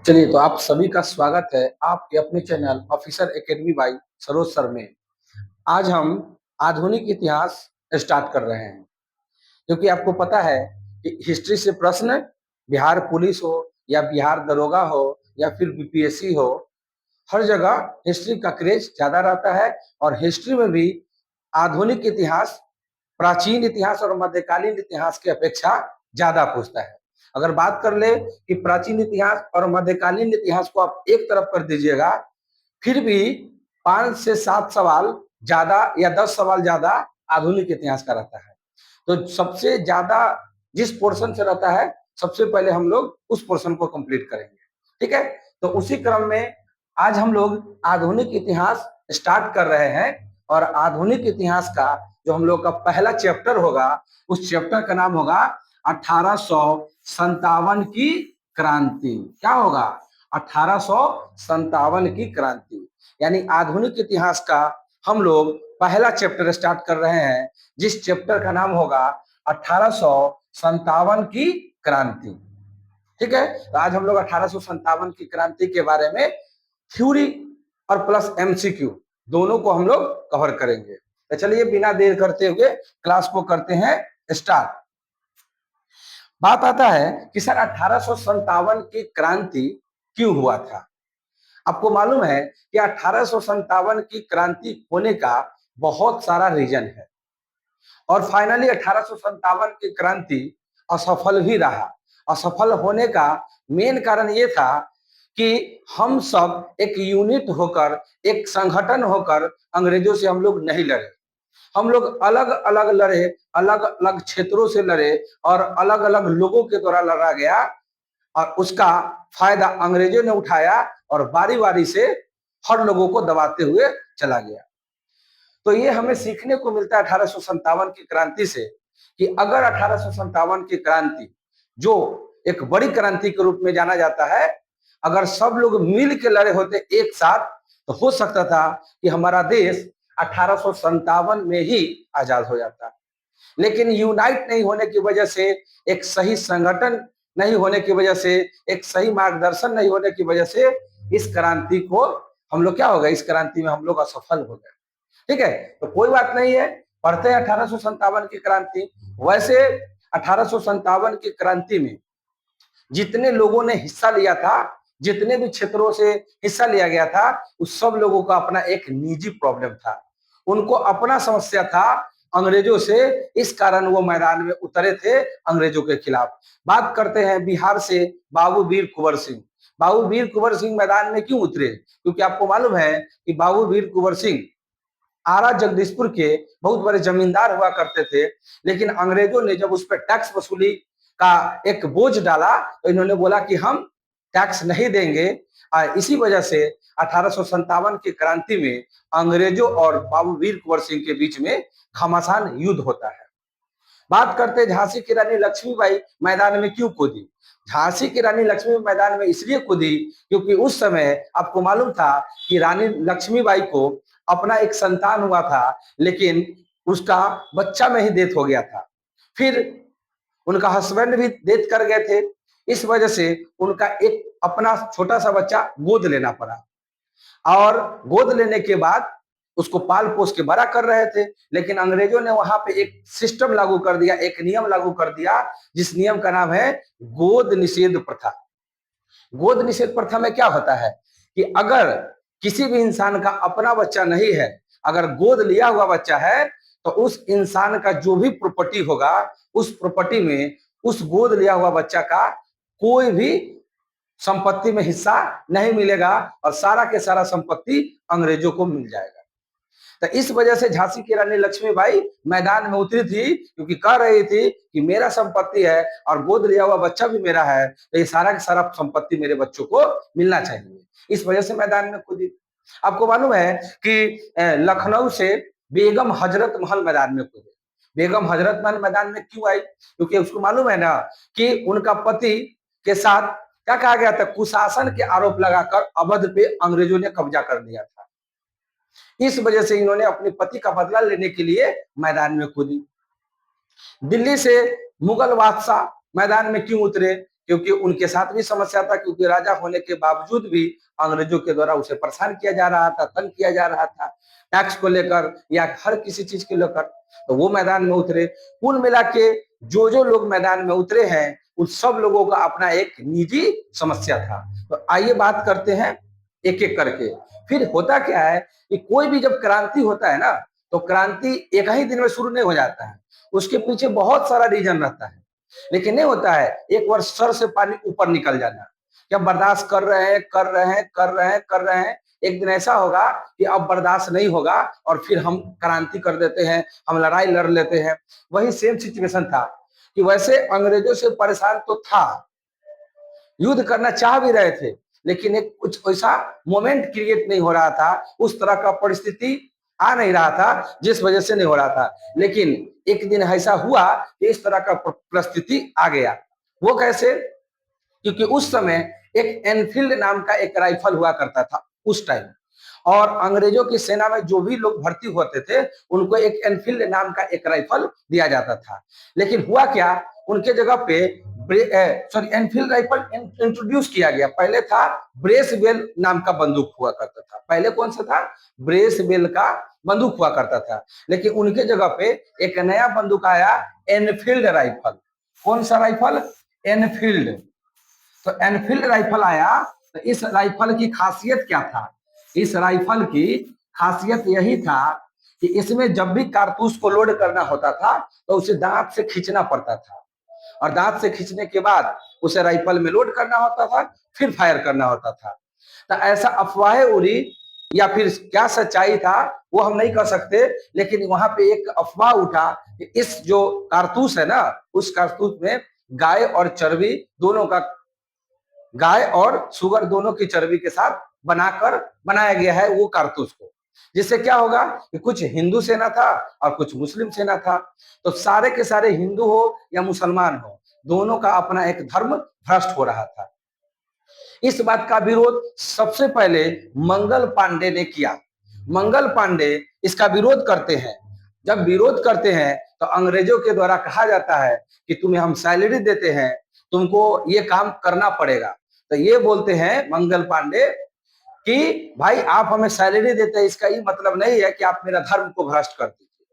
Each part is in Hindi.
चलिए, तो आप सभी का स्वागत है आपके अपने channel officer academy by Saroj sir में। आज हम आधुनिक इतिहास स्टार्ट कर रहे हैं, क्योंकि आपको पता है कि हिस्ट्री से प्रश्न बिहार पुलिस हो या बिहार दरोगा हो या फिर बीपीएससी हो, हर जगह हिस्ट्री का क्रेज ज्यादा रहता है। और हिस्ट्री में भी आधुनिक इतिहास, प्राचीन इतिहास और मध्यकालीन इतिहास की अपेक्षा ज्यादा पूछता है। अगर बात कर ले कि प्राचीन इतिहास और मध्यकालीन इतिहास को आप एक तरफ कर दीजिएगा, फिर भी 5 से 7 सवाल ज्यादा या 10 सवाल ज्यादा आधुनिक इतिहास का रहता है। तो सबसे ज्यादा जिस पोर्शन से रहता है, सबसे पहले हम लोग उस पोर्शन को कंप्लीट करेंगे। ठीक है, तो उसी क्रम में आज हम लोग आधुनिक इतिहास स्टार्ट कर रहे हैं। और आधुनिक इतिहास का जो हम लोग का पहला चैप्टर होगा, उस चैप्टर का नाम होगा 1857 की क्रांति। क्या होगा? 1857 की क्रांति। यानी आधुनिक इतिहास का हम लोग पहला चैप्टर स्टार्ट कर रहे हैं, जिस चैप्टर का नाम होगा 1857 की क्रांति। ठीक है, तो आज हम लोग 1857 की क्रांति के बारे में थ्योरी और प्लस एमसीक्यू दोनों को हम लोग कवर करेंगे। तो चलिए, बिना देर करते हुए क्लास को करते हैं स्टार्ट। बात आता है कि सर 1857 की क्रांति क्यों हुआ था। आपको मालूम है कि 1857 की क्रांति होने का बहुत सारा रीजन है, और फाइनली 1857 की क्रांति असफल भी रहा। असफल होने का मेन कारण ये था कि हम सब एक यूनिट होकर, एक संगठन होकर अंग्रेजों से हम लोग नहीं लड़े। हम लोग अलग अलग लड़े, अलग अलग क्षेत्रों से लड़े और अलग अलग लोगों के द्वारा लड़ा गया, और उसका फायदा अंग्रेजों ने उठाया और बारी बारी से हर लोगों को दबाते हुए चला गया। तो ये हमें सीखने को मिलता है 1857 की क्रांति से, कि अगर 1857 की क्रांति, जो एक बड़ी क्रांति के रूप में जाना जाता है, अगर सब लोग मिल के लड़े होते एक साथ, तो हो सकता था कि हमारा देश 1857 में ही आजाद हो जाता। लेकिन यूनाइट नहीं होने की वजह से, एक सही संगठन नहीं होने की वजह से, एक सही मार्गदर्शन नहीं होने की वजह से, इस क्रांति को हम लोग क्या हो गए, इस क्रांति में हम लोग असफल हो गए। ठीक है, तो कोई बात नहीं है, पढ़ते हैं 1857 की क्रांति। वैसे 1857 की क्रांति में जितने लोगों ने हिस्सा लिया था, जितने भी क्षेत्रों से हिस्सा लिया गया था, उस सब लोगों का अपना एक निजी प्रॉब्लम था। उनको अपना समस्या था अंग्रेजों से, इस कारण वो मैदान में उतरे थे अंग्रेजों के खिलाफ। बात करते हैं बिहार से बाबू वीर कुंवर सिंह। बाबू वीर कुंवर सिंह मैदान में क्यों उतरे? क्योंकि आपको मालूम है कि बाबू वीर कुंवर सिंह आरा जगदीशपुर के बहुत बड़े जमींदार हुआ करते थे। लेकिन अंग्रेजों ने जब उस पर टैक्स वसूली का एक बोझ डाला, तो इन्होंने बोला कि हम टैक्स नहीं देंगे। इसी वजह से 1857 की क्रांति में अंग्रेजों और बाबू वीर कुंवर सिंह के बीच में घमासान युद्ध होता है। बात करते झांसी की रानी लक्ष्मीबाई मैदान में क्यों कूदी। झांसी की रानी लक्ष्मी मैदान में इसलिए कूदी क्योंकि उस समय आपको मालूम था कि रानी लक्ष्मीबाई को अपना एक संतान हुआ था, लेकिन उसका बच्चा में ही डेथ हो गया था। फिर उनका हस्बैंड भी डेथ कर गए थे। इस वजह से उनका एक अपना छोटा सा बच्चा गोद लेना पड़ा, और गोद लेने के बाद उसको पाल पोस के बड़ा कर रहे थे। लेकिन अंग्रेजों ने वहां पे एक सिस्टम लागू कर दिया, एक नियम लागू कर दिया, जिस नियम का नाम है गोद निषेध प्रथा। गोद निषेध प्रथा में क्या होता है कि अगर किसी भी इंसान का अपना बच्चा नहीं है, अगर गोद लिया हुआ बच्चा है, तो उस इंसान का जो भी प्रॉपर्टी होगा, उस प्रॉपर्टी में उस गोद लिया हुआ बच्चा का कोई भी संपत्ति में हिस्सा नहीं मिलेगा, और सारा के सारा संपत्ति अंग्रेजों को मिल जाएगा। तो इस वजह से झांसी की रानी लक्ष्मीबाई मैदान में उतरी थी, क्योंकि कह रही थी कि मेरा संपत्ति है और गोद लिया हुआ बच्चा भी मेरा है, तो ये सारा का सारा संपत्ति मेरे बच्चों को मिलना चाहिए। इस वजह से मैदान में कूदी। आपको मालूम है कि लखनऊ से बेगम हजरत महल मैदान में कूदे। बेगम हजरत महल मैदान में क्यों आई? क्योंकि उसको मालूम है ना कि उनका पति के साथ क्या कहा गया था, कुशासन के आरोप लगाकर अवध पे अंग्रेजों ने कब्जा कर लिया था। इस वजह से इन्होंने अपने पति का बदला लेने के लिए मैदान में कूदी। दिल्ली से मुगल बादशाह मैदान में क्यों उतरे? क्योंकि उनके साथ भी समस्या था, क्योंकि राजा होने के बावजूद भी अंग्रेजों के द्वारा उसे परेशान किया जा रहा था, तंग किया जा रहा था, टैक्स को लेकर या हर किसी चीज को लेकर। तो वो मैदान में उतरे। कुल मिला के जो जो लोग मैदान में उतरे हैं उन सब लोगों का अपना एक निजी समस्या था। तो आइए बात करते हैं एक एक करके। फिर होता क्या है कि कोई भी जब क्रांति होता है ना, तो क्रांति एक ही दिन में शुरू नहीं हो जाता है, उसके पीछे बहुत सारा रीजन रहता है। लेकिन नहीं होता है एक बार सर से पानी ऊपर निकल जाना, क्या बर्दाश्त कर रहे हैं कर रहे हैं कर रहे हैं कर रहे हैं, एक दिन ऐसा होगा कि अब बर्दाश्त नहीं होगा और फिर हम क्रांति कर देते हैं, हम लड़ाई लड़ लेते हैं। वही सेम सिचुएशन था कि वैसे अंग्रेजों से परेशान तो था, युद्ध करना चाह भी रहे थे, लेकिन एक कुछ ऐसा मोमेंट क्रिएट नहीं हो रहा था, उस तरह का परिस्थिति आ नहीं रहा था जिस वजह से नहीं हो रहा था। लेकिन एक दिन ऐसा हुआ कि इस तरह का परिस्थिति आ गया। वो कैसे? क्योंकि उस समय एक एनफील्ड नाम का एक राइफल हुआ करता था उस टाइम, और अंग्रेजों की सेना में जो भी लोग भर्ती होते थे उनको एक एनफील्ड नाम का एक राइफल दिया जाता था। लेकिन हुआ क्या, उनके जगह पे एनफील्ड राइफल इंट्रोड्यूस किया गया। पहले था ब्रेसवेल नाम का बंदूक हुआ करता था। पहले कौन सा था? ब्रेसवेल का बंदूक हुआ करता था। लेकिन उनके जगह पे एक नया बंदूक आया, एनफील्ड राइफल। कौन सा राइफल? एनफील्ड। तो एनफील्ड राइफल आया। तो इस राइफल की खासियत क्या था? इस राइफल की खासियत यही था कि इसमें जब भी कारतूस को लोड करना होता था तो उसे दांत से खींचना पड़ता था, और दांत से खींचने के बाद उसे राइफल में लोड करना होता था, फिर फायर करना होता था। तो ऐसा अफवाहें उड़ी या फिर क्या सच्चाई था वो हम नहीं कह सकते, लेकिन वहां पे एक अफवाह उठा कि इस जो कारतूस है ना, उस कारतूस में गाय और चर्बी दोनों का, गाय और सुगर दोनों की चर्बी के साथ बनाकर बनाया गया है वो कारतूस को। जिससे क्या होगा कि कुछ हिंदू सेना था और कुछ मुस्लिम सेना था, तो सारे के सारे हिंदू हो या मुसलमान हो, दोनों का अपना एक धर्म भ्रष्ट हो रहा था। इस बात का विरोध सबसे पहले मंगल पांडे ने किया। मंगल पांडे इसका विरोध करते हैं। जब विरोध करते हैं तो अंग्रेजों के द्वारा कहा जाता है कि तुम्हें हम सैलरी देते हैं, तुमको ये काम करना पड़ेगा। तो ये बोलते हैं मंगल पांडे कि भाई आप हमें सैलरी देते हैं, इसका ये मतलब नहीं है कि आप मेरा धर्म को भ्रष्ट कर दीजिए,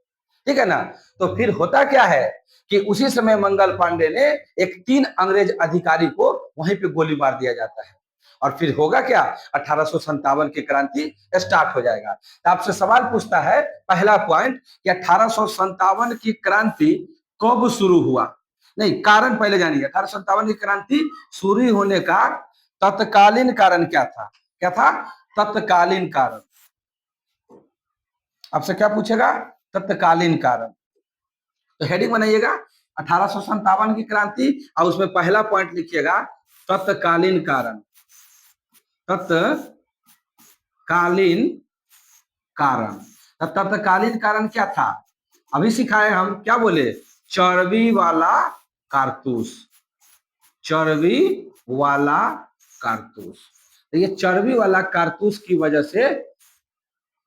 ठीक है ना। तो फिर होता क्या है कि उसी समय मंगल पांडे ने एक 3 अंग्रेज अधिकारी को वहीं पे गोली मार दिया जाता है, और फिर होगा क्या, 1857 की क्रांति स्टार्ट हो जाएगा। तो आपसे सवाल पूछता है पहला पॉइंट कि 1857 की क्रांति कब शुरू हुआ? नहीं, कारण पहले जानिए। 1857 की क्रांति शुरू होने का तत्कालीन कारण क्या था? क्या था तत्कालीन कारण? आपसे क्या पूछेगा? तत्कालीन कारण। तो हेडिंग बनाइएगा 1857 की क्रांति, और उसमें पहला पॉइंट लिखिएगा तत्कालीन कारण। तत्कालीन कारण। तत्कालीन कारण क्या था? अभी सिखाए हम, क्या बोले? चर्बी वाला कारतूस। चर्बी वाला कारतूस। तो ये चर्बी वाला कारतूस की वजह से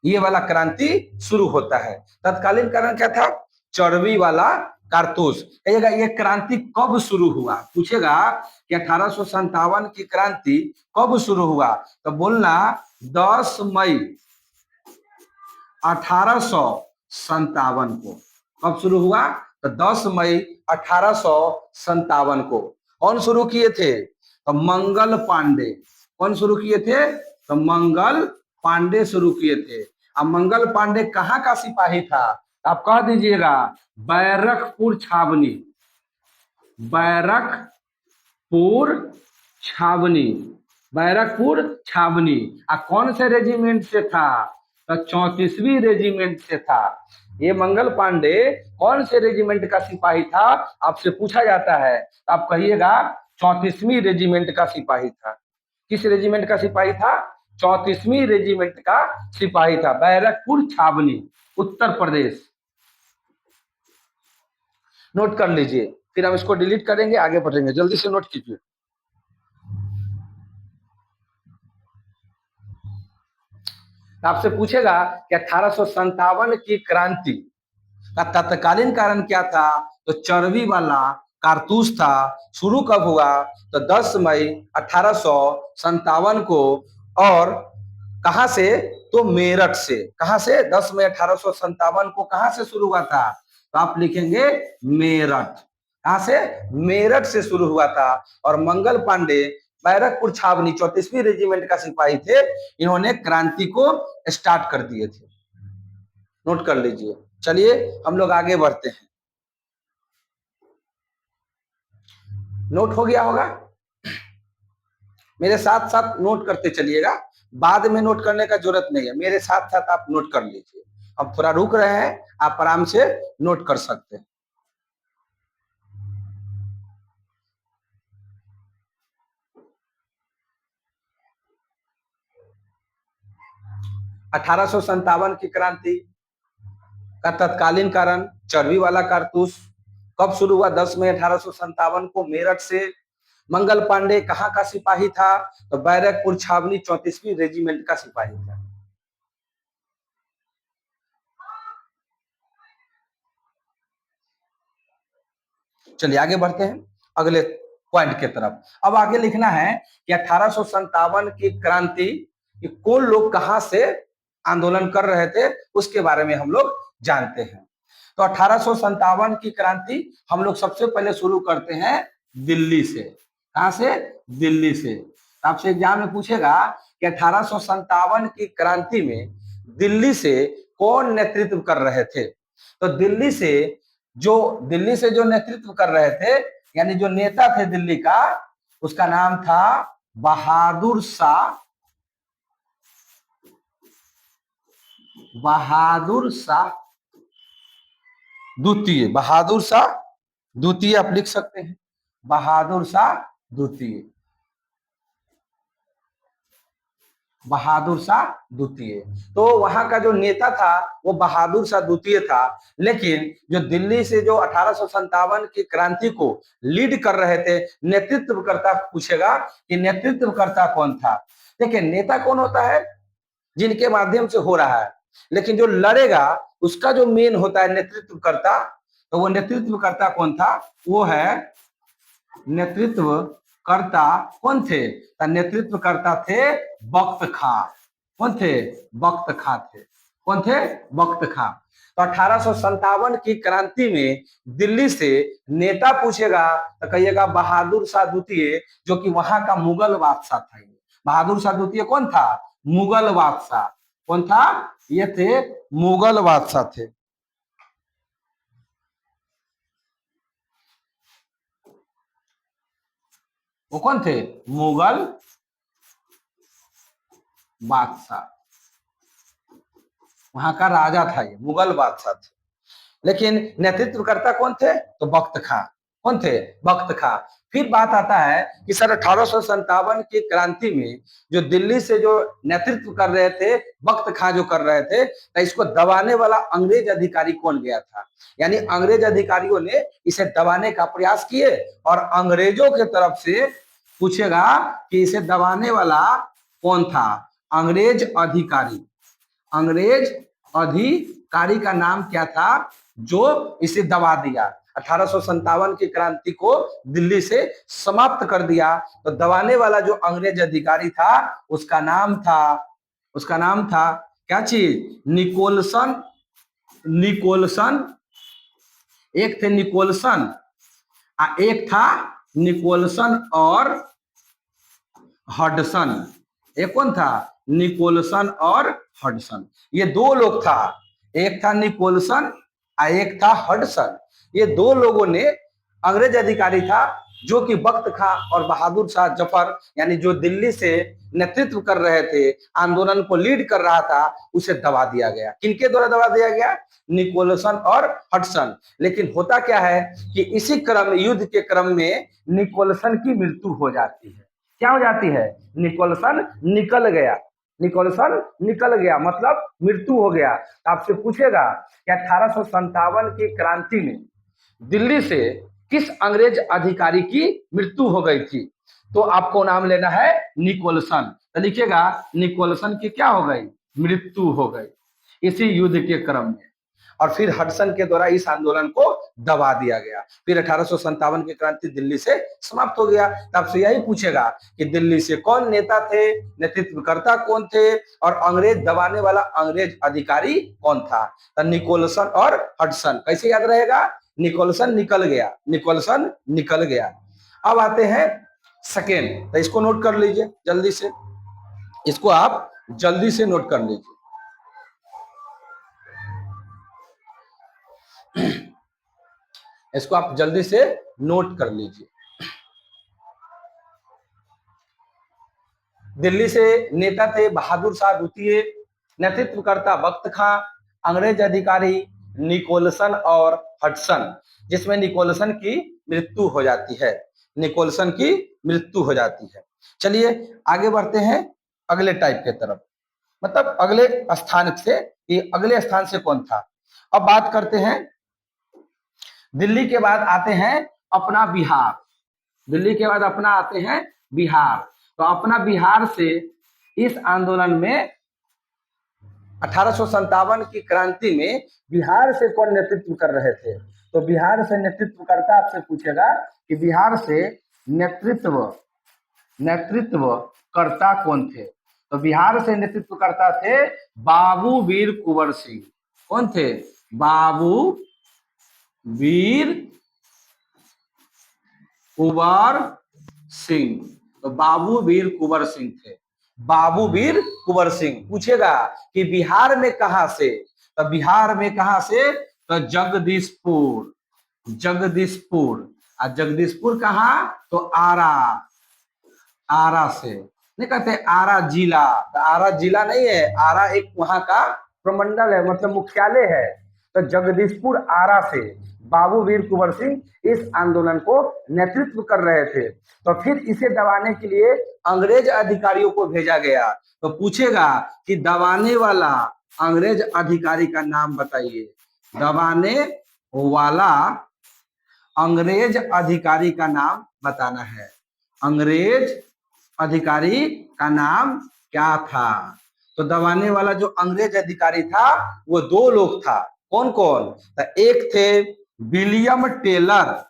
ये वाला क्रांति शुरू होता है। तत्कालीन कारण क्या था? चर्बी वाला कारतूस। कहिएगा ये क्रांति कब शुरू हुआ? पूछेगा कि 1857 की क्रांति कब शुरू हुआ, तो बोलना 10 मई 1857 को। कब शुरू हुआ? तो 10 मई 1857 को। कौन शुरू किए थे? तो मंगल पांडे। कौन शुरू किए थे? तो मंगल पांडे शुरू किए थे। अब मंगल पांडे कहाँ का सिपाही था? आप कह दीजिएगा बैरकपुर छावनी। बैरकपुर छावनी। बैरकपुर छावनी। कौन से रेजिमेंट से था? तो 34वीं रेजिमेंट से था। ये मंगल पांडे कौन से रेजिमेंट का सिपाही था आपसे पूछा जाता है, तो आप कहिएगा 34वीं रेजिमेंट का सिपाही था। किस रेजिमेंट का सिपाही था? 34वीं रेजिमेंट का सिपाही था। बैरकपुर छावनी, उत्तर प्रदेश। नोट कर लीजिए, फिर हम इसको डिलीट करेंगे, आगे बढ़ेंगे। जल्दी से नोट कीजिए। आपसे पूछेगा कि 1857 की क्रांति का तत्कालीन कारण क्या था? तो चर्बी वाला कारतूस था शुरू कब हुआ, तो 10 मई 1857 को। और कहां से, तो मेरठ से। कहां से, 10 मई 1857 को कहां से शुरू हुआ था, तो आप लिखेंगे मेरठ। कहां से, मेरठ से शुरू हुआ था। और मंगल पांडे बैरकपुर छावनी 34वीं रेजिमेंट का सिपाही थे, इन्होंने क्रांति को स्टार्ट कर दिए थे। नोट कर लीजिए। चलिए हम लोग आगे बढ़ते हैं। नोट हो गया होगा, मेरे साथ साथ नोट करते चलिएगा, बाद में नोट करने का जरूरत नहीं है, मेरे साथ साथ आप नोट कर लीजिए। अब थोड़ा रुक रहे हैं, आप आराम से नोट कर सकते हैं। अठारह की क्रांति का तत्कालीन कारण चर्बी वाला कारतूस। कब शुरू हुआ, 10 मई 1857 को मेरठ से। मंगल पांडे कहाँ का सिपाही था, तो बैरकपुर छावनी 34वीं रेजिमेंट का सिपाही था। चलिए आगे बढ़ते हैं अगले पॉइंट के तरफ। अब आगे लिखना है कि 1857 की क्रांति, कौन लोग कहां से आंदोलन कर रहे थे, उसके बारे में हम लोग जानते हैं। तो 1857 की क्रांति हम लोग सबसे पहले शुरू करते हैं दिल्ली से। कहां से, दिल्ली से। आपसे एग्जाम में पूछेगा कि 1857 की क्रांति में दिल्ली से कौन नेतृत्व कर रहे थे, तो दिल्ली से जो नेतृत्व कर रहे थे, यानी जो नेता थे दिल्ली का, उसका नाम था बहादुर शाह। बहादुर शाह द्वितीय। बहादुर शाह द्वितीय आप लिख सकते हैं, बहादुर शाह द्वितीय। बहादुर शाह द्वितीय। तो वहां का जो नेता था वो बहादुर शाह द्वितीय था। लेकिन जो दिल्ली से जो 1857 की क्रांति को लीड कर रहे थे, नेतृत्वकर्ता पूछेगा कि नेतृत्वकर्ता कौन था। देखिए नेता कौन होता है, जिनके माध्यम से हो रहा है, लेकिन जो लड़ेगा उसका जो मेन होता है नेतृत्वकर्ता। तो वो नेतृत्वकर्ता कौन था, वो है नेतृत्वकर्ता कौन थे, नेतृत्वकर्ता थे बख्त खां। कौन थे, बख्त खां थे। कौन थे, बख्त खां। तो 1857 की क्रांति में दिल्ली से नेता पूछेगा तो कहिएगा बहादुर शाह द्वितीय, जो कि वहां का मुगल बादशाह था। बहादुर शाह द्वितीय कौन था, मुगल बादशाह। कौन था, ये थे मुगल बादशाह थे। वो कौन थे, मुगल बादशाह। वहां का राजा था, ये मुगल बादशाह थे। लेकिन नेतृत्वकर्ता कौन थे, तो बख्त खां। कौन थे, बख्त खां। फिर बात आता है कि सर 1857 की क्रांति में जो दिल्ली से जो नेतृत्व कर रहे थे, बख्त खां जो कर रहे थे, तो इसको दबाने वाला अंग्रेज अधिकारी कौन गया था। यानी अंग्रेज अधिकारियों ने इसे दबाने का प्रयास किए, और अंग्रेजों के तरफ से पूछेगा कि इसे दबाने वाला कौन था, अंग्रेज अधिकारी। अंग्रेज अधिकारी का नाम क्या था, जो इसे दबा दिया, 1857 की क्रांति को दिल्ली से समाप्त कर दिया। तो दबाने वाला जो अंग्रेज अधिकारी था, उसका नाम था क्या चीज, निकोलसन। निकोलसन, एक थे निकोलसन, एक था निकोलसन और हडसन। एक कौन था, निकोलसन और हडसन। ये दो लोग था, एक था निकोलसन और एक था हडसन। ये दो लोगों ने, अंग्रेज अधिकारी था जो कि बख्त खां और बहादुर शाह जफर, यानी जो दिल्ली से नेतृत्व कर रहे थे, आंदोलन को लीड कर रहा था, उसे दबा दिया गया। किनके द्वारा दबा दिया गया, निकोलसन और हडसन। लेकिन होता क्या है कि इसी क्रम, युद्ध के क्रम में निकोलसन की मृत्यु हो जाती है। क्या हो जाती है, निकोलसन निकल गया। निकोलसन निकल गया मतलब मृत्यु हो गया। आपसे पूछेगा कि 1857 की क्रांति में दिल्ली से किस अंग्रेज अधिकारी की मृत्यु हो गई थी, तो आपको नाम लेना है निकोलसन। तो लिखिएगा निकोलसन की क्या हो गई, मृत्यु हो गई इसी युद्ध के क्रम में। और फिर हडसन के द्वारा इस आंदोलन को दबा दिया गया। फिर 1857 की क्रांति दिल्ली से समाप्त हो गया। तब से यही पूछेगा कि दिल्ली से कौन नेता थे, नेतृत्वकर्ता कौन थे, और अंग्रेज दबाने वाला अंग्रेज अधिकारी कौन था। तो निकोलसन और हडसन। कैसे याद रहेगा? निकोलसन निकल गया, निकोलसन निकल गया। अब आते हैं सेकेंड, तो इसको नोट कर लीजिए जल्दी से, इसको आप जल्दी से नोट कर लीजिए। इसको आप जल्दी से नोट कर लीजिए। दिल्ली से नेता थे बहादुर शाह द्वितीय, नेतृत्वकर्ता बख्त खां, अंग्रेज अधिकारी निकोलसन और हडसन, जिसमें निकोलसन की मृत्यु हो जाती है, निकोलसन की मृत्यु हो जाती है। चलिए आगे बढ़ते हैं अगले टाइप के तरफ, मतलब अगले स्थान से, कि अगले स्थान से कौन था। अब बात करते हैं दिल्ली के बाद आते हैं अपना बिहार। दिल्ली के बाद अपना आते हैं बिहार। तो अपना बिहार से इस आंदोलन में 1857 की क्रांति में बिहार से कौन नेतृत्व कर रहे थे। तो बिहार से नेतृत्वकर्ता आपसे पूछेगा कि बिहार से नेतृत्वकर्ता कौन थे। तो बिहार से नेतृत्वकर्ता थे बाबू वीर कुंवर सिंह। कौन थे? बाबू वीर कुंवर सिंह। तो बाबू वीर कुंवर सिंह थे, बाबू वीर कुंवर सिंह। पूछेगा कि बिहार में कहां से, तो बिहार में कहां से? तो जगदीशपुर, जगदीशपुर। और जगदीशपुर कहां? तो आरा, आरा से। नहीं कहते आरा जिला, तो आरा जिला नहीं है, आरा एक वहां का प्रमंडल है, मतलब मुख्यालय है। तो जगदीशपुर आरा से बाबू वीर कुंवर सिंह इस आंदोलन को नेतृत्व कर रहे थे। तो फिर इसे दबाने के लिए अंग्रेज अधिकारियों को भेजा गया। तो पूछेगा कि दबाने वाला अंग्रेज अधिकारी का नाम बताइए। दबाने वाला अंग्रेज अधिकारी का नाम बताना है। अंग्रेज अधिकारी का नाम क्या था? तो दबाने वाला जो अंग्रेज अधिकारी था वो दो लोग था। कौन कौन? तो एक थे विलियम टेलर,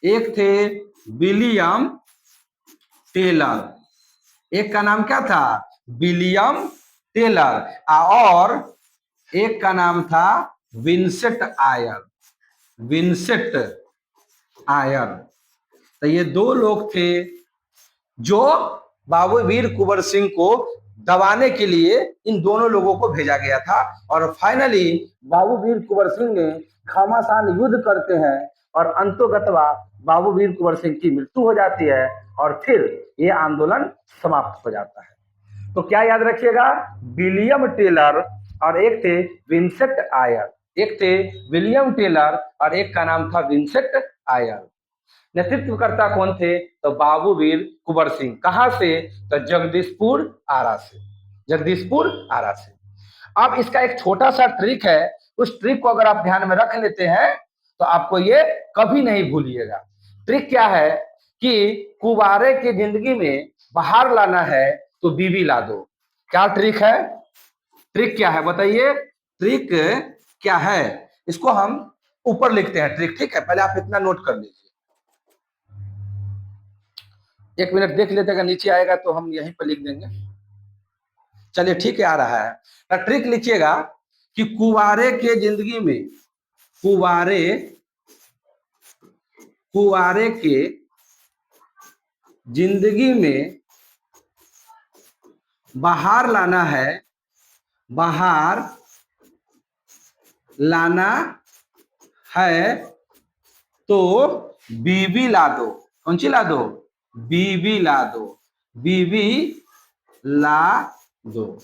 एक थे विलियम टेलर, एक का नाम क्या था? विलियम टेलर, और एक का नाम था विंसेंट आयर, विंसेंट आयर। तो ये दो लोग थे जो बाबू वीर कुंवर सिंह को दबाने के लिए इन दोनों लोगों को भेजा गया था। और फाइनली बाबू वीर कुंवर सिंह ने घमासान युद्ध करते हैं और अंतोगत्वा बाबू वीर कुंवर सिंह की मृत्यु हो जाती है और फिर ये आंदोलन समाप्त हो जाता है। तो क्या याद रखिएगा? विलियम टेलर और एक थे विंसेंट आयर, एक थे विलियम टेलर और एक का नाम था विंसेंट आयर। नेतृत्वकर्ता कौन थे? तो बाबू वीर कुंवर सिंह। कहां से? तो जगदीशपुर आरा से, जगदीशपुर आरा से। अब इसका एक छोटा सा ट्रिक है, उस ट्रिक को अगर आप ध्यान में रख लेते हैं तो आपको ये कभी नहीं भूलिएगा। ट्रिक क्या है कि कुंवारे की जिंदगी में बाहर लाना है तो बीवी ला दो। क्या ट्रिक है? ट्रिक क्या है बताइए? ट्रिक क्या है? इसको हम ऊपर लिखते हैं ट्रिक, ठीक है? पहले आप इतना नोट कर लीजिए। एक मिनट देख लेते, अगर नीचे आएगा तो हम यहीं पर लिख देंगे। चलिए ठीक है, आ रहा है। तो ट्रिक लिखिएगा कि कुंवारे के जिंदगी में, कुंवारे के जिंदगी में बाहर लाना है, बाहर लाना है तो बीवी ला दो। कौन सी ला दो? बीवी ला दो, बीवी ला दो।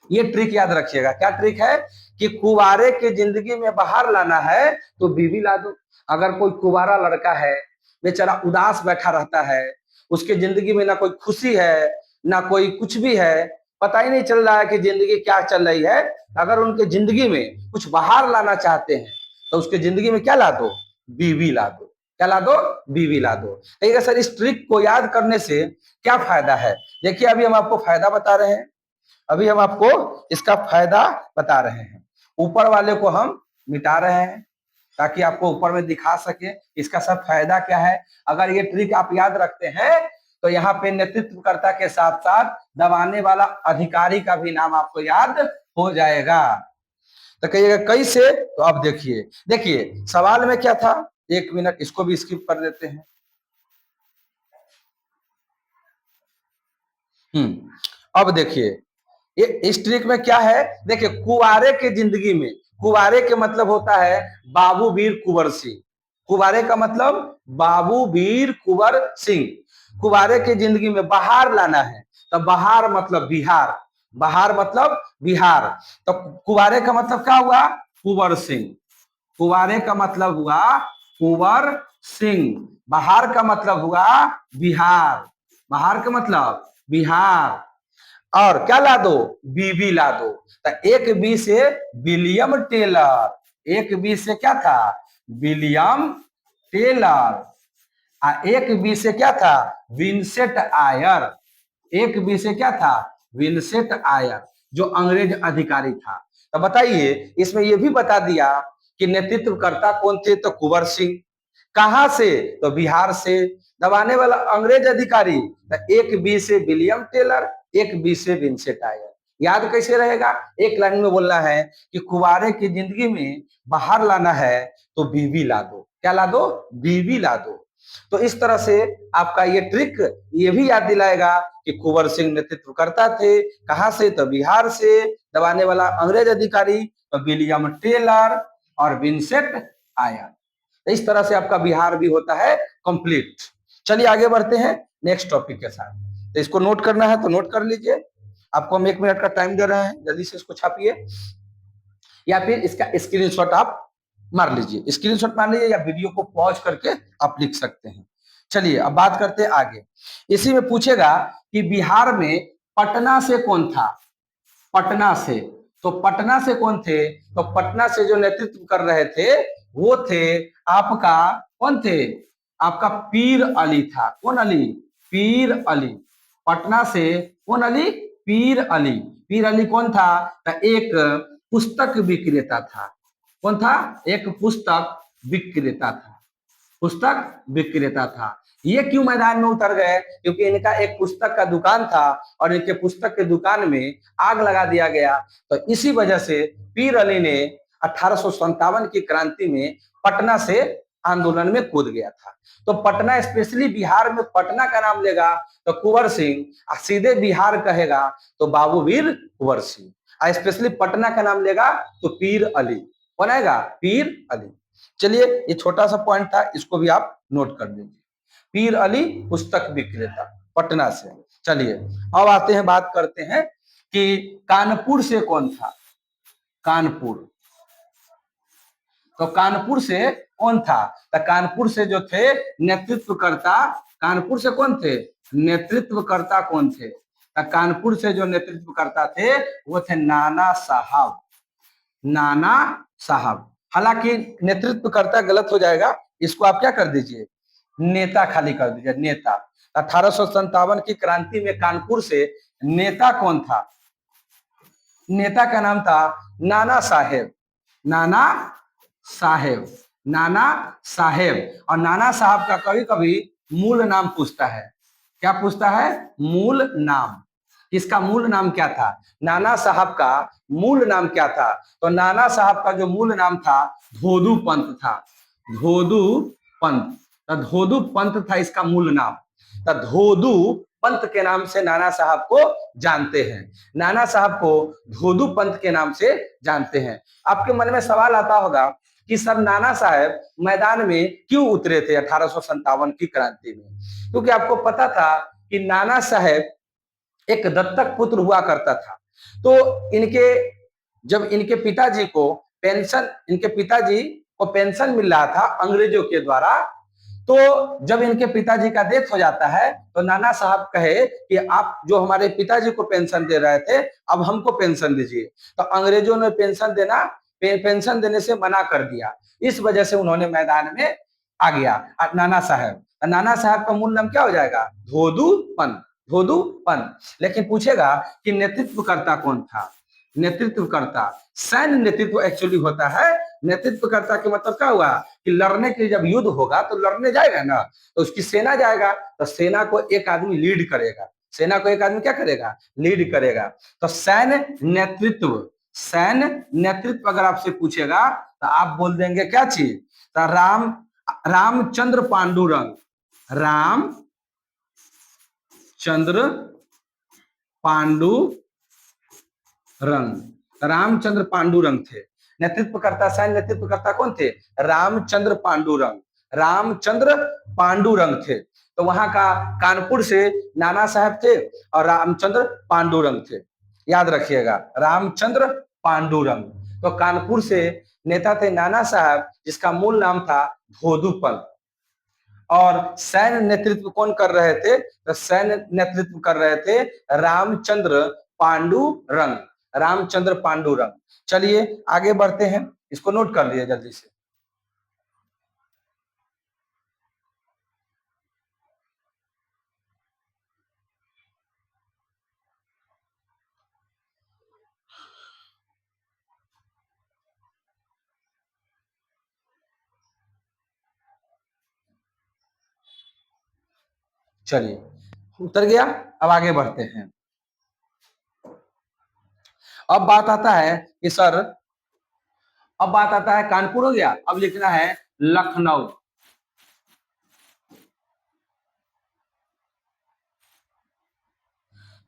ये ट्रिक याद रखिएगा। क्या ट्रिक है? कि कुंवारे के जिंदगी में बाहर लाना है तो बीवी ला दो। अगर कोई कुंवारा लड़का है, बेचारा उदास बैठा रहता है, उसके जिंदगी में ना कोई खुशी है ना कोई कुछ भी है, पता ही नहीं चल रहा है कि जिंदगी क्या चल रही है। अगर उनके जिंदगी में कुछ बाहर लाना चाहते हैं तो उसके जिंदगी में क्या ला दो? बीवी ला दो। क्या ला दो? बीवी ला दो। कहिएगा सर इस ट्रिक को याद करने से क्या फायदा है? देखिए अभी हम आपको फायदा बता रहे हैं, अभी हम आपको इसका फायदा बता रहे हैं। ऊपर वाले को हम मिटा रहे हैं ताकि आपको ऊपर में दिखा सके इसका सब फायदा क्या है। अगर ये ट्रिक आप याद रखते हैं तो यहाँ पे नेतृत्वकर्ता के साथ साथ दबाने वाला अधिकारी का भी नाम आपको याद हो जाएगा। तो कहिएगा कैसे, तो आप देखिए देखिए सवाल में क्या था, एक मिनट इसको भी स्किप कर देते हैं। अब देखिए ये इस ट्रिक में क्या है, देखिए कुंवारे के जिंदगी में, कुंवारे के मतलब होता है बाबू वीर कुंवर सिंह, कुंवारे का मतलब बाबू वीर कुंवर सिंह। कुंवारे के जिंदगी में बहार लाना है, तो बहार मतलब बिहार, बहार मतलब बिहार। तो कुंवारे का मतलब क्या हुआ, कुंवर सिंह, कुंवारे का मतलब हुआ कुंवर सिंह, बहार का मतलब हुआ बिहार, बहार का मतलब बिहार। और क्या ला दो, बीबी ला दो, तो एक बी से विलियम टेलर, एक बी से क्या था, विलियम टेलर, एक बी से क्या था, विंसेंट आयर, एक बी से क्या था, विंसेंट आयर, जो अंग्रेज अधिकारी था। तो बताइए इसमें यह भी बता दिया कि नेतृत्वकर्ता कौन थे, तो कुंवर सिंह, कहां से, तो बिहार से, दबाने वाला अंग्रेज अधिकारी, तो एक बी से विलियम टेलर, एक बी से विंसेंट आयर। याद कैसे रहेगा, एक लाइन में बोलना है कि कुंवारे की जिंदगी में बाहर लाना है तो बीवी ला दो, क्या ला दो, बीवी ला दो। तो इस तरह से आपका ये ट्रिक ये भी याद दिलाएगा कि कुंवर सिंह नेतृत्व करता थे, कहां से, तो बिहार से, दबाने वाला अंग्रेज अधिकारी तो विलियम टेलर और विंसेंट आयर। तो इस तरह से आपका बिहार भी होता है कंप्लीट। चलिए आगे बढ़ते हैं नेक्स्ट टॉपिक के साथ। तो इसको नोट करना है तो नोट कर लीजिए, आपको हम 1 मिनट का टाइम दे रहे हैं, जल्दी से इसको छापिए या फिर इसका स्क्रीनशॉट आप मार लीजिए, स्क्रीनशॉट मार लीजिए या वीडियो को पॉज करके आप लिख सकते हैं। चलिए अब बात करते हैं आगे। इसी में पूछेगा कि बिहार में पटना से कौन था, पटना से, तो पटना से कौन थे, तो पटना से जो नेतृत्व कर रहे थे वो थे आपका, कौन थे, आपका पीर अली था, कौन अली, पीर अली, पटना से कौन अली, पीर अली। पीर अली कौन था, तो एक पुस्तक विक्रेता था, कौन था, एक पुस्तक विक्रेता था, पुस्तक विक्रेता था। ये क्यों मैदान में उतर गए, क्योंकि इनका एक पुस्तक का दुकान था और इनके पुस्तक के दुकान में आग लगा दिया गया। तो इसी वजह से पीर अली ने 1857 की क्रांति में पटना से आंदोलन में कूद गया था। तो पटना स्पेशली बिहार में पटना का नाम लेगा तो कुंवर सिंह, सीधे बिहार कहेगा तो बाबू वीर कुंवर सिंह, स्पेशली पटना का नाम लेगा तो पीर अली, कौन आएगा, पीर अली। चलिए ये छोटा सा पॉइंट था, इसको भी आप नोट कर लीजिए, पीर अली पुस्तक विक्रेता पटना से। चलिए अब आते हैं, बात करते हैं कि कानपुर से कौन था, कानपुर, तो कानपुर से कौन था, तो कानपुर से जो थे नेतृत्वकर्ता, कानपुर से कौन थे, नेतृत्वकर्ता कौन थे, तो कानपुर से जो नेतृत्वकर्ता थे वो थे नाना साहब, नाना साहब। हालांकि नेतृत्वकर्ता गलत हो जाएगा, इसको आप क्या कर दीजिए, नेता खाली कर दीजिए, नेता। 1857 की क्रांति में कानपुर से नेता कौन था, नेता का नाम था नाना साहेब, नाना साहेब, नाना साहेब। और नाना साहब का कभी कभी मूल नाम पूछता है, क्या पूछता है, मूल नाम, इसका मूल नाम क्या था, नाना साहब का मूल नाम क्या था, तो नाना साहब का जो मूल नाम था धोदू पंत था, धोदू पंत, तो धोदू पंत था इसका मूल नाम। तो धोदू पंत के नाम से नाना साहब को जानते हैं, नाना साहब को धोदू पंत के नाम से जानते हैं। आपके मन में सवाल आता होगा कि सर नाना साहब मैदान में क्यों उतरे थे 1857 की क्रांति में, क्योंकि आपको पता था कि नाना साहब एक दत्तक पुत्र हुआ करता था। तो इनके जब इनके पिताजी को पेंशन, इनके पिताजी को पेंशन मिल रहा था अंग्रेजों के द्वारा, तो जब इनके पिताजी का डेथ हो जाता है तो नाना साहब कहे कि आप जो हमारे पिताजी को पेंशन दे रहे थे अब हमको पेंशन दीजिए, तो अंग्रेजों ने पेंशन देने से मना कर दिया। इस वजह से उन्होंने मैदान में आ गया नाना साहब। नाना साहब का मूल नाम क्या हो जाएगा, धोदू पंत, धोदू पंत। लेकिन पूछेगा कि नेतृत्वकर्ता कौन था, नेतृत्वकर्ता। सैन्य नेतृत्व एक्चुअली होता है, नेतृत्वकर्ता के मतलब क्या हुआ कि लड़ने के लिए जब युद्ध होगा तो लड़ने जाएगा ना, तो उसकी सेना जाएगा, तो सेना को एक आदमी लीड करेगा, सेना को एक आदमी क्या करेगा, लीड करेगा। तो सैन्य नेतृत्व, सैन्य नेतृत्व अगर आपसे पूछेगा तो आप बोल देंगे क्या चीज, तो रामचंद्र पांडुरंग, रामचंद्र पांडुरंग, रामचंद्र पांडुरंग थे नेतृत्वकर्ता। सैन्य नेतृत्वकर्ता कौन थे, रामचंद्र पांडुरंग, रामचंद्र पांडुरंग थे। तो वहां का कानपुर से नाना साहब थे और रामचंद्र पांडुरंग थे, याद रखिएगा, रामचंद्र पांडुरंग। तो कानपुर से नेता थे नाना साहब, जिसका मूल नाम था धोधुपंत। और सैन्य नेतृत्व कौन कर रहे थे, तो सैन्य नेतृत्व कर रहे थे रामचंद्र पांडुरंग, रामचंद्र पांडुरंग। चलिए आगे बढ़ते हैं, इसको नोट कर लिए जल्दी से। चलिए उतर गया, अब आगे बढ़ते हैं। अब बात आता है कि सर, अब बात आता है कानपुर हो गया, अब लिखना है लखनऊ।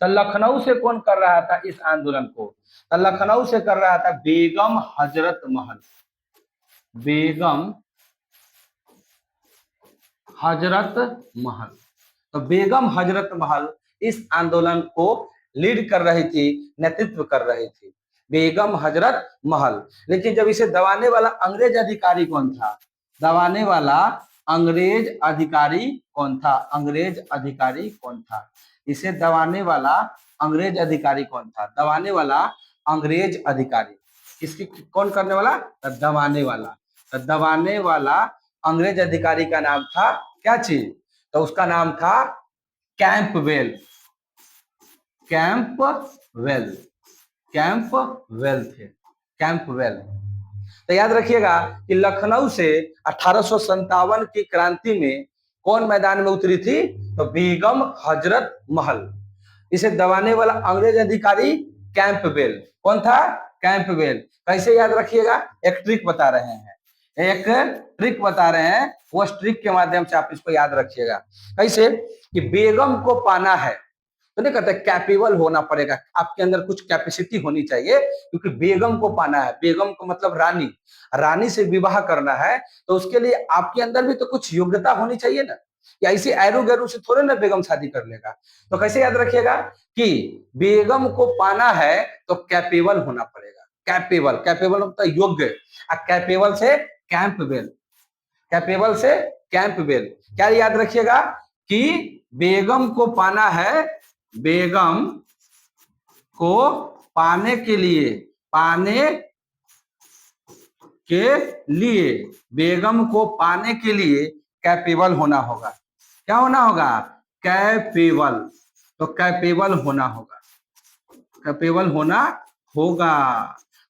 तो लखनऊ से कौन कर रहा था इस आंदोलन को, तो लखनऊ से कर रहा था बेगम हजरत महल, बेगम हजरत महल। तो बेगम हजरत महल इस आंदोलन को लीड कर रही थी, नेतृत्व कर रही थी, बेगम हजरत महल। लेकिन जब इसे दबाने वाला अंग्रेज अधिकारी कौन था, दबाने वाला अंग्रेज अधिकारी कौन था, अंग्रेज अधिकारी कौन था, इसे दबाने वाला अंग्रेज अधिकारी कौन था, दबाने वाला अंग्रेज अधिकारी, इसकी कौन करने वाला, दबाने वाला। तो दबाने वाला अंग्रेज अधिकारी का नाम था क्या चीज, तो उसका नाम था कैंपवेल, कैंपवेल, कैंपवेल थे, कैंपवेल। तो याद रखिएगा कि लखनऊ से 1857 की क्रांति में कौन मैदान में उतरी थी, तो बेगम हजरत महल। इसे दबाने वाला अंग्रेज अधिकारी कैंपवेल, कौन था, कैंपवेल। कैसे याद रखिएगा, एक ट्रिक बता रहे हैं, एक ट्रिक बता रहे हैं, वो ट्रिक के माध्यम से आप इसको याद रखिएगा। कैसे कि बेगम को पाना है तो नहीं कहते, कैपेबल होना पड़ेगा, आपके अंदर कुछ कैपेसिटी होनी चाहिए, क्योंकि बेगम को पाना है, बेगम को मतलब रानी, रानी से विवाह करना है, तो उसके लिए आपके अंदर भी तो कुछ योग्यता होनी चाहिए ना, या ऐसे एरू गैरू से थोड़े ना बेगम शादी कर लेगा। तो कैसे याद रखिएगा कि बेगम को पाना है तो कैपेबल होना पड़ेगा, कैपेबल, कैपेबल मतलब योग्य, कैपेबल से कैंपवेल, कैपेबल से कैंपवेल। क्या याद रखिएगा कि बेगम को पाना है, बेगम को पाने के लिए, पाने के लिए, बेगम को पाने के लिए कैपेबल होना होगा, क्या होना होगा, कैपेबल। तो कैपेबल होना होगा, कैपेबल होना होगा।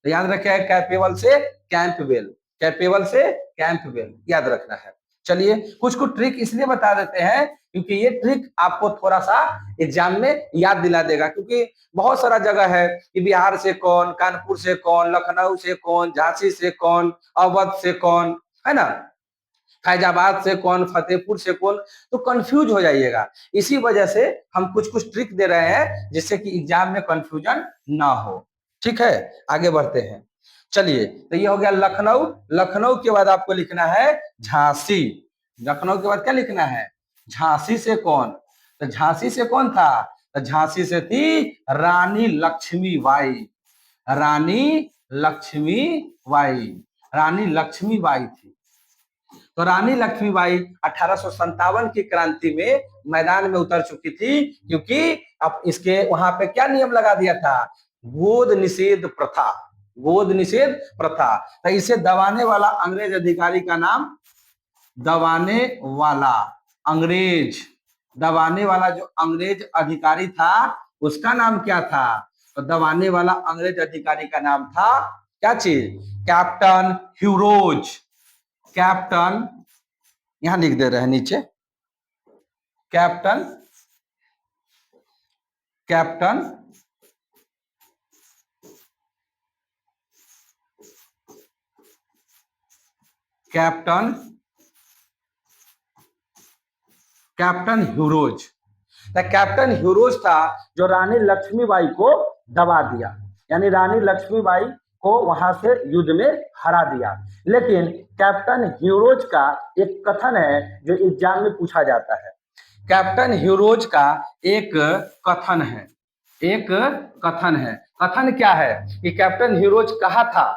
तो याद रखिए कैपेबल से कैंपवेल, कैपेबल से कैंपवेल, याद रखना है। चलिए कुछ कुछ ट्रिक इसलिए बता देते हैं क्योंकि ये ट्रिक आपको थोड़ा सा एग्जाम में याद दिला देगा, क्योंकि बहुत सारा जगह है कि बिहार से कौन, कानपुर से कौन, लखनऊ से कौन, झांसी से कौन, अवध से कौन, है ना, फैजाबाद से कौन, फतेहपुर से कौन, तो कंफ्यूज हो जाइएगा। इसी वजह से हम कुछ कुछ ट्रिक दे रहे हैं जिससे कि एग्जाम में कंफ्यूजन ना हो। ठीक है, आगे बढ़ते हैं। चलिए तो ये हो गया लखनऊ। लखनऊ के बाद आपको लिखना है झांसी। लखनऊ के बाद क्या लिखना है, झांसी से कौन, तो झांसी से कौन था, तो झांसी से थी रानी लक्ष्मीबाई, रानी लक्ष्मीबाई, रानी लक्ष्मीबाई थी। तो रानी लक्ष्मीबाई 1857 की क्रांति में मैदान में उतर चुकी थी, क्योंकि अब इसके वहां पे क्या नियम लगा दिया था, गोद निषेध प्रथा, गोद निषेध प्रथा। तो इसे दबाने वाला अंग्रेज अधिकारी का नाम, दबाने वाला अंग्रेज, दबाने वाला जो अंग्रेज अधिकारी था उसका नाम क्या था, तो दबाने वाला अंग्रेज अधिकारी का नाम था क्या चीज? Captain Hugh Rose. कैप्टन, यहां लिख दे रहे हैं नीचे, captain, captain captain captain Hugh Rose. Captain Hugh Rose था जो रानी लक्ष्मीबाई को दबा दिया, यानी रानी लक्ष्मीबाई को वहां से युद्ध में हरा दिया। लेकिन कैप्टन ह्यूरोज का एक कथन है जो एग्जाम में पूछा जाता है। कैप्टन ह्यूरोज का एक कथन है, एक कथन है। कथन क्या है कि कैप्टन ह्यूरोज कहा था,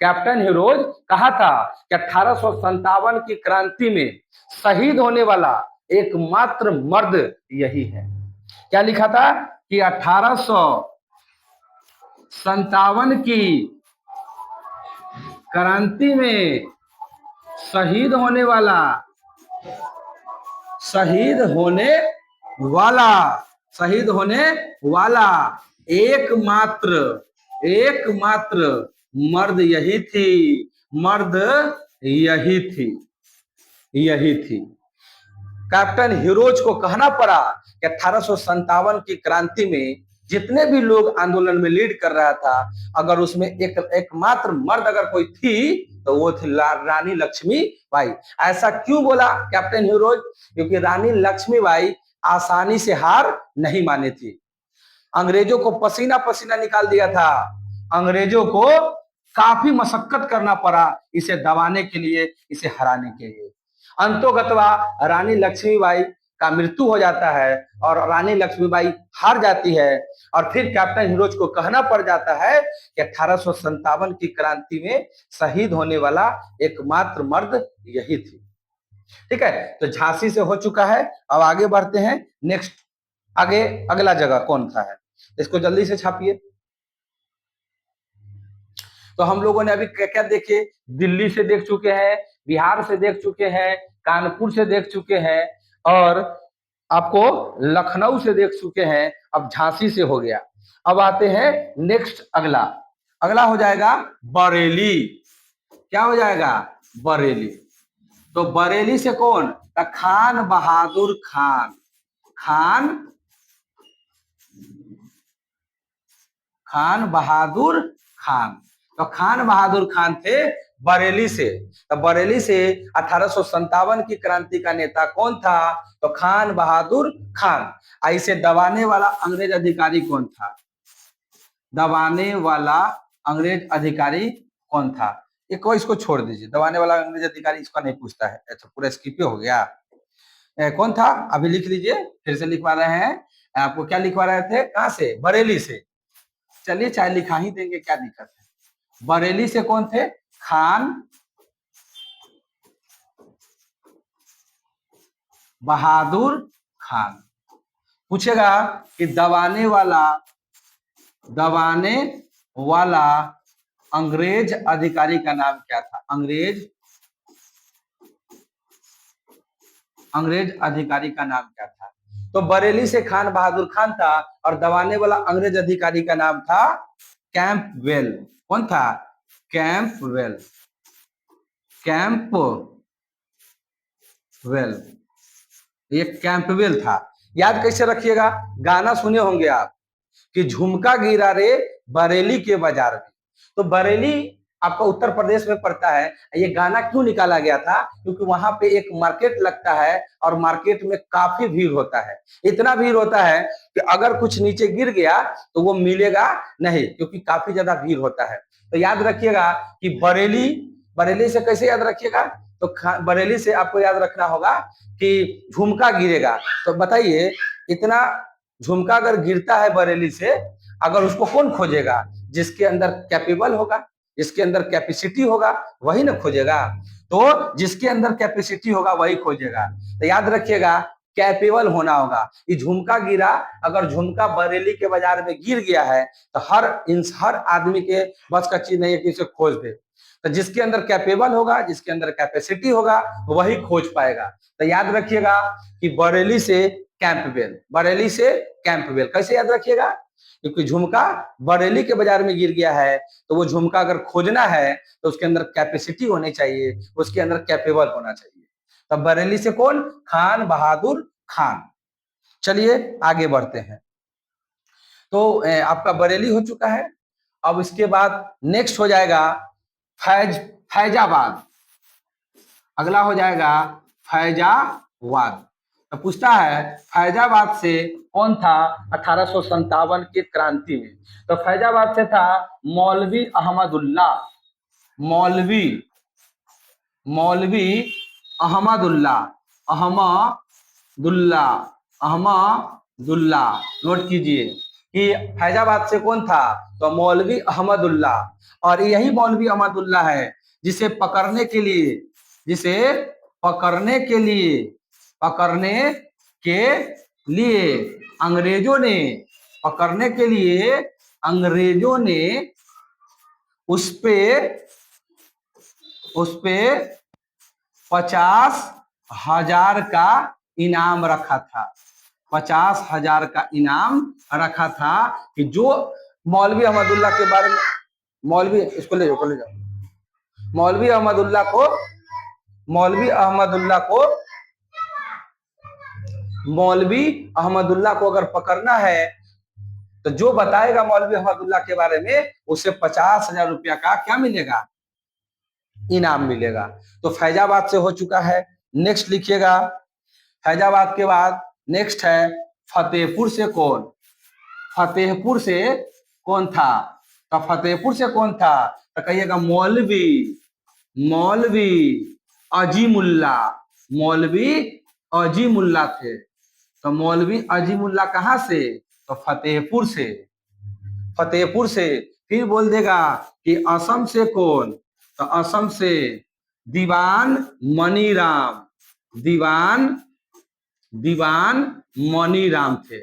कैप्टन ह्यूरोज कहा था कि 1857 की क्रांति में शहीद होने वाला एकमात्र मर्द यही है। क्या लिखा था कि 1857 की क्रांति में शहीद होने वाला, शहीद होने वाला, शहीद होने वाला एकमात्र, एकमात्र मर्द यही थी, मर्द यही थी, यही थी। कैप्टन ह्यूरोज को कहना पड़ा कि 1857 की क्रांति में जितने भी लोग आंदोलन में लीड कर रहा था, अगर उसमें एकमात्र मर्द अगर कोई थी तो वो थी रानी लक्ष्मीबाई। ऐसा क्यों बोला कैप्टन ह्यूरोज? क्योंकि रानी लक्ष्मीबाई आसानी से हार नहीं मानी थी। अंग्रेजों को पसीना पसीना निकाल दिया था, अंग्रेजों को काफी मशक्कत करना पड़ा इसे दबाने के लिए, इसे हराने के लिए। अंतोगत्वा रानी लक्ष्मीबाई का मृत्यु हो जाता है और रानी लक्ष्मीबाई हार जाती है, और फिर कैप्टन ह्यूरोज को कहना पड़ जाता है कि 1857 की क्रांति में शहीद होने वाला एकमात्र मर्द यही थी। ठीक है, तो झांसी से हो चुका है। अब आगे बढ़ते हैं, नेक्स्ट आगे अगला जगह कौन सा है, इसको जल्दी से छापिए। तो हम लोगों ने अभी क्या क्या देखे? दिल्ली से देख चुके हैं, बिहार से देख चुके हैं, कानपुर से देख चुके हैं, और आपको लखनऊ से देख चुके हैं। अब झांसी से हो गया। अब आते हैं नेक्स्ट, अगला अगला हो जाएगा बरेली। क्या हो जाएगा? बरेली। तो बरेली से कौन? खान बहादुर खान। खान बहादुर खान। तो खान बहादुर खान थे बरेली से। तो बरेली से 1857 की क्रांति का नेता कौन था? तो खान बहादुर खान। इसे दबाने वाला अंग्रेज अधिकारी कौन था? दबाने वाला अंग्रेज अधिकारी कौन था? एक और इसको छोड़ दीजिए, दबाने वाला अंग्रेज अधिकारी इसका नहीं पूछता है। अच्छा, पूरा स्किप हो गया। कौन था? अभी लिख लीजिए, फिर से लिखवा रहे हैं। आपको क्या लिखवा रहे थे? कहां से? बरेली से। चलिए, चाहे लिखा ही देंगे, क्या दिक्कत है। बरेली से कौन थे? खान बहादुर खान। पूछेगा कि दबाने वाला अंग्रेज अधिकारी का नाम क्या था? अंग्रेज अधिकारी का नाम क्या था? तो बरेली से खान बहादुर खान था, और दबाने वाला अंग्रेज अधिकारी का नाम था कैंपवेल। कौन था? कैंपवेल। ये कैंपवेल था। याद कैसे रखिएगा? गाना सुने होंगे आप कि झुमका गिरा रे बरेली के बाजार में। तो बरेली आपका उत्तर प्रदेश में पड़ता है। ये गाना क्यों निकाला गया था? क्योंकि वहां पे एक मार्केट लगता है, और मार्केट में काफी भीड़ होता है। इतना भीड़ होता है कि अगर कुछ नीचे गिर गया तो वो मिलेगा नहीं, क्योंकि काफी ज्यादा भीड़ होता है। तो याद रखिएगा कि बरेली, बरेली से कैसे याद रखिएगा? तो बरेली से आपको याद रखना होगा कि झुमका गिरेगा। तो बताइए, इतना झुमका अगर गिरता है बरेली से, अगर उसको कौन खोजेगा? जिसके अंदर कैपेबल होगा, जिसके अंदर कैपेसिटी होगा, वही ना खोजेगा। तो जिसके अंदर कैपेसिटी होगा वही खोजेगा। तो याद रखिएगा, कैपेबल होना होगा। ये झुमका गिरा, अगर झुमका बरेली के बाजार में गिर गया है तो हर आदमी के बस का चीज नहीं है कि इसे खोज दे। तो जिसके अंदर कैपेबल होगा, जिसके अंदर कैपेसिटी होगा, वही खोज पाएगा। तो याद रखिएगा कि बरेली से कैंपबेल, बरेली से कैंपबेल। कैसे याद रखिएगा? क्योंकि झुमका बरेली के बाजार में गिर गया है, तो वो झुमका अगर खोजना है तो उसके अंदर कैपेसिटी होनी चाहिए, उसके अंदर कैपेबल होना चाहिए। तब बरेली से कौन? खान बहादुर खान। चलिए आगे बढ़ते हैं। तो आपका बरेली हो चुका है। अब इसके बाद नेक्स्ट हो जाएगा फैजाबाद। अगला हो जाएगा फैजाबाद। तो पूछता है फैजाबाद से कौन था 1857 की क्रांति में? तो फैजाबाद से था मौलवी अहमदुल्ला। मौलवी अहमदुल्ला। अहमदुल्ला नोट कीजिए कि फैजाबाद से कौन था? तो मौलवी अहमदुल्ला। और यही मौलवी अहमदुल्ला है जिसे पकड़ने के लिए अंग्रेजों ने उस पे 50,000 का इनाम रखा था। 50,000 का इनाम रखा था कि जो मौलवी अहमदुल्ला के बारे में, मौलवी ले जाओ। मौलवी अहमदुल्ला को अगर पकड़ना है तो जो बताएगा मौलवी अहमदुल्ला के बारे में, उसे 50,000 रुपया का क्या मिलेगा? इनाम मिलेगा। तो फैजाबाद से हो चुका है। नेक्स्ट लिखिएगा, फैजाबाद के बाद नेक्स्ट है फतेहपुर से कौन? फतेहपुर से कौन था? तो फतेहपुर से कौन था? तो कहिएगा मौलवी अजीमुल्ला थे। तो मौलवी अजीमुल्ला कहां से? तो फतेहपुर से। फिर बोल देगा कि असम से कौन? तो असम से दीवान मनीराम थे।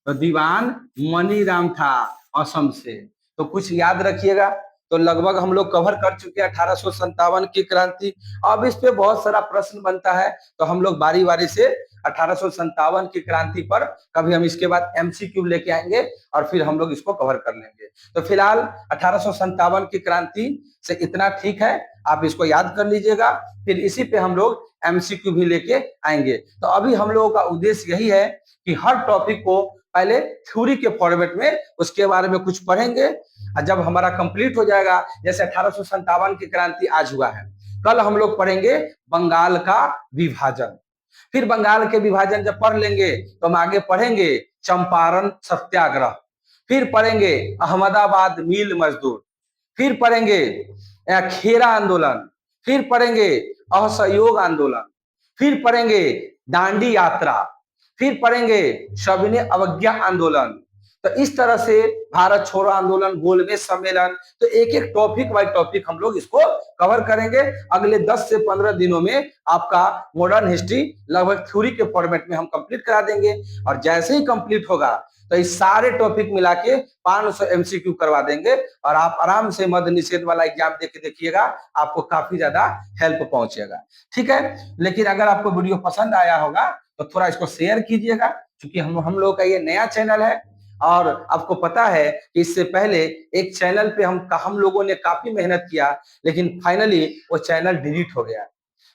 तो दीवान मनीराम था असम से। तो कुछ याद रखिएगा। तो लगभग हम लोग कवर कर चुके हैं 1857 की क्रांति। अब इस पे बहुत सारा प्रश्न बनता है, तो हम लोग बारी बारी से 1857 की क्रांति पर कभी हम इसके बाद एमसीक्यू लेके आएंगे और फिर हम लोग इसको कवर कर लेंगे। तो फिलहाल 1857 की क्रांति से इतना ठीक है, आप इसको याद कर लीजिएगा। फिर इसी पे हम लोग एमसीक्यू भी लेके आएंगे। तो अभी हम लोगों का उद्देश्य यही है कि हर टॉपिक को पहले थ्योरी के फॉर्मेट में उसके बारे में कुछ पढ़ेंगे, और जब हमारा कंप्लीट हो जाएगा, जैसे 1857 की क्रांति आज हुआ है, कल हम लोग पढ़ेंगे बंगाल का विभाजन। फिर बंगाल के विभाजन जब पढ़ लेंगे तो हम आगे पढ़ेंगे चंपारण सत्याग्रह, फिर पढ़ेंगे अहमदाबाद मिल मजदूर, फिर पढ़ेंगे खेरा आंदोलन, फिर पढ़ेंगे असहयोग आंदोलन, फिर पढ़ेंगे दांडी यात्रा, फिर पढ़ेंगे सविनय अवज्ञा आंदोलन। तो इस तरह से भारत छोड़ो आंदोलन, गोलमेज सम्मेलन, तो एक एक टॉपिक बाय टॉपिक हम लोग इसको कवर करेंगे। अगले 10 से 15 दिनों में आपका मॉडर्न हिस्ट्री लगभग थ्योरी के फॉर्मेट में हम कंप्लीट करा देंगे। और जैसे ही कंप्लीट होगा तो इस सारे टॉपिक मिला के 500 एमसीक्यू करवा देंगे, और आप आराम से मद्य निषेध वाला एग्जाम देके देखिएगा, आपको काफी ज्यादा हेल्प पहुंचेगा। ठीक है, लेकिन अगर आपको वीडियो पसंद आया होगा तो थोड़ा इसको शेयर कीजिएगा, क्योंकि हम लोग का ये नया चैनल है। और आपको पता है कि इससे पहले एक चैनल पे हम लोगों ने काफी मेहनत किया, लेकिन फाइनली वो चैनल डिलीट हो गया।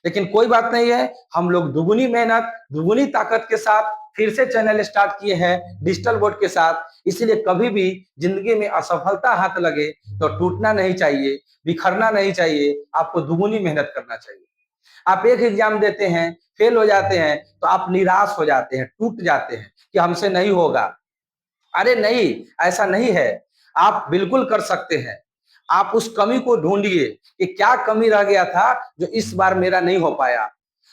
लेकिन कोई बात नहीं है, हम लोग दुगुनी मेहनत दुगुनी ताकत के साथ फिर से चैनल स्टार्ट किए हैं डिजिटल बोर्ड के साथ। इसीलिए कभी भी जिंदगी में असफलता हाथ लगे तो टूटना नहीं चाहिए, बिखरना नहीं चाहिए, आपको दुगुनी मेहनत करना चाहिए। आप एक एग्जाम देते हैं, फेल हो जाते हैं, तो आप निराश हो जाते हैं, टूट जाते हैं कि हमसे नहीं होगा। अरे नहीं, ऐसा नहीं है, आप बिल्कुल कर सकते हैं। आप उस कमी को ढूंढिए कि क्या कमी रह गया था जो इस बार मेरा नहीं हो पाया।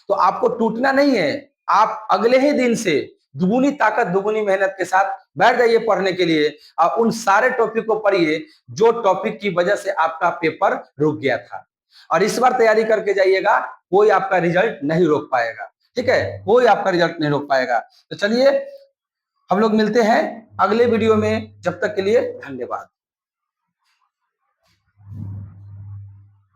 तो आपको टूटना नहीं है, आप अगले ही दिन से दुगुनी ताकत दुगुनी मेहनत के साथ बैठ जाइए पढ़ने के लिए, और उन सारे टॉपिक को पढ़िए जो टॉपिक की वजह से आपका पेपर रुक गया था। और इस बार तैयारी करके जाइएगा, कोई आपका रिजल्ट नहीं रोक पाएगा। ठीक है, कोई आपका रिजल्ट नहीं रोक पाएगा। तो चलिए हम लोग मिलते हैं अगले वीडियो में, जब तक के लिए धन्यवाद।